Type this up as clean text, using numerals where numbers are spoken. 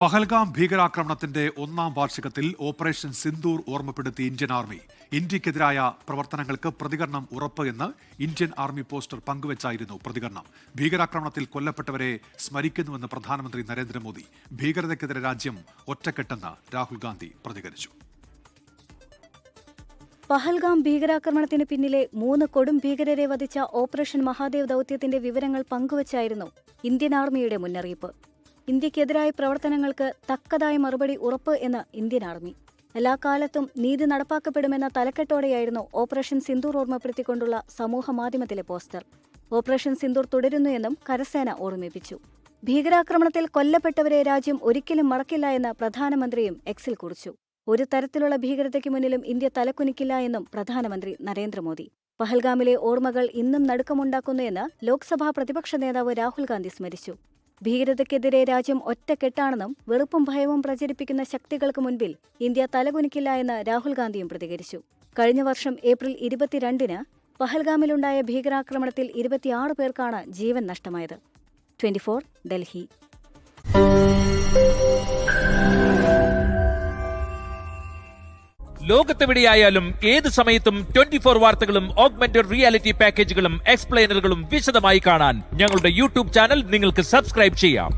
പഹൽഗാം ഭീകരാക്രമണത്തിന്റെ ഒന്നാം വാർഷികത്തിൽ ഓപ്പറേഷൻ സിന്ദൂർ ഓർമ്മപ്പെടുത്തി ഇന്ത്യൻ ആർമി. ഇന്ത്യക്കെതിരായ പ്രവർത്തനങ്ങൾക്ക് പ്രതികരണം ഉറപ്പ് എന്ന് ഇന്ത്യൻ ആർമി പോസ്റ്റർ പങ്കുവച്ചായിരുന്നു പ്രതികരണം. ഭീകരാക്രമണത്തിൽ കൊല്ലപ്പെട്ടവരെ സ്മരിക്കുന്നുവെന്ന് പ്രധാനമന്ത്രി നരേന്ദ്രമോദി. ഭീകരതയ്ക്കെതിരെ രാജ്യം ഒറ്റക്കെട്ടെന്ന് രാഹുൽ ഗാന്ധി പ്രതികരിച്ചു. പഹൽഗാം ഭീകരാക്രമണത്തിന് പിന്നിലെ 3 കൊടും ഭീകരരെ വധിച്ച ഓപ്പറേഷൻ മഹാദേവ് ദൌത്യത്തിന്റെ വിവരങ്ങൾ പങ്കുവച്ചായിരുന്നു ഇന്ത്യൻ ആർമിയുടെ മുന്നറിയിപ്പ്. ഇന്ത്യക്കെതിരായ പ്രവർത്തനങ്ങൾക്ക് തക്കതായ മറുപടി ഉറപ്പ് എന്ന് ഇന്ത്യൻ ആർമി. എല്ലാ കാലത്തും നീതി നടപ്പാക്കപ്പെടുമെന്ന തലക്കെട്ടോടെയായിരുന്നു ഓപ്പറേഷൻ സിന്ദൂർ ഓർമ്മപ്പെടുത്തിക്കൊണ്ടുള്ള സമൂഹ മാധ്യമത്തിലെ പോസ്റ്റർ. ഓപ്പറേഷൻ സിന്ദൂർ തുടരുന്നു എന്നും കരസേന ഓർമ്മിപ്പിച്ചു. ഭീകരാക്രമണത്തിൽ കൊല്ലപ്പെട്ടവരെ രാജ്യം ഒരിക്കലും മറക്കില്ല എന്ന് പ്രധാനമന്ത്രിയും എക്സിൽ കുറിച്ചു. ഒരു തരത്തിലുള്ള ഭീകരതയ്ക്ക് മുന്നിലും ഇന്ത്യ തലകുനിക്കില്ല എന്നും പ്രധാനമന്ത്രി നരേന്ദ്രമോദി. പഹൽഗാമിലെ ഓർമ്മകൾ ഇന്നും നടുക്കമുണ്ടാക്കുന്നു എന്ന് ലോക്സഭാ പ്രതിപക്ഷ നേതാവ് രാഹുൽ ഗാന്ധി സ്മരിച്ചു. ഭീകരതയ്ക്കെതിരെ രാജ്യം ഒറ്റക്കെട്ടാണെന്നും വെറുപ്പും ഭയവും പ്രചരിപ്പിക്കുന്ന ശക്തികൾക്ക് മുൻപിൽ ഇന്ത്യ തലകുനിക്കില്ല എന്ന് രാഹുൽ ഗാന്ധിയും പ്രതികരിച്ചു. കഴിഞ്ഞ വർഷം ഏപ്രിൽ 22-ന് പഹൽഗാമിലുണ്ടായ ഭീകരാക്രമണത്തിൽ 26 പേർക്കാണ് ജീവൻ നഷ്ടമായത്. 24 ഡൽഹി. ലോകത്തെവിടെയായാലും ഏത് സമയത്തും 24 വാർത്തകളും ഓഗ്മെന്റഡ് റിയാലിറ്റി പാക്കേജുകളും എക്സ്പ്ലെയിനറുകളും വിശദമായി കാണാൻ ഞങ്ങളുടെ യൂട്യൂബ് ചാനൽ നിങ്ങൾക്ക് സബ്സ്ക്രൈബ് ചെയ്യാം.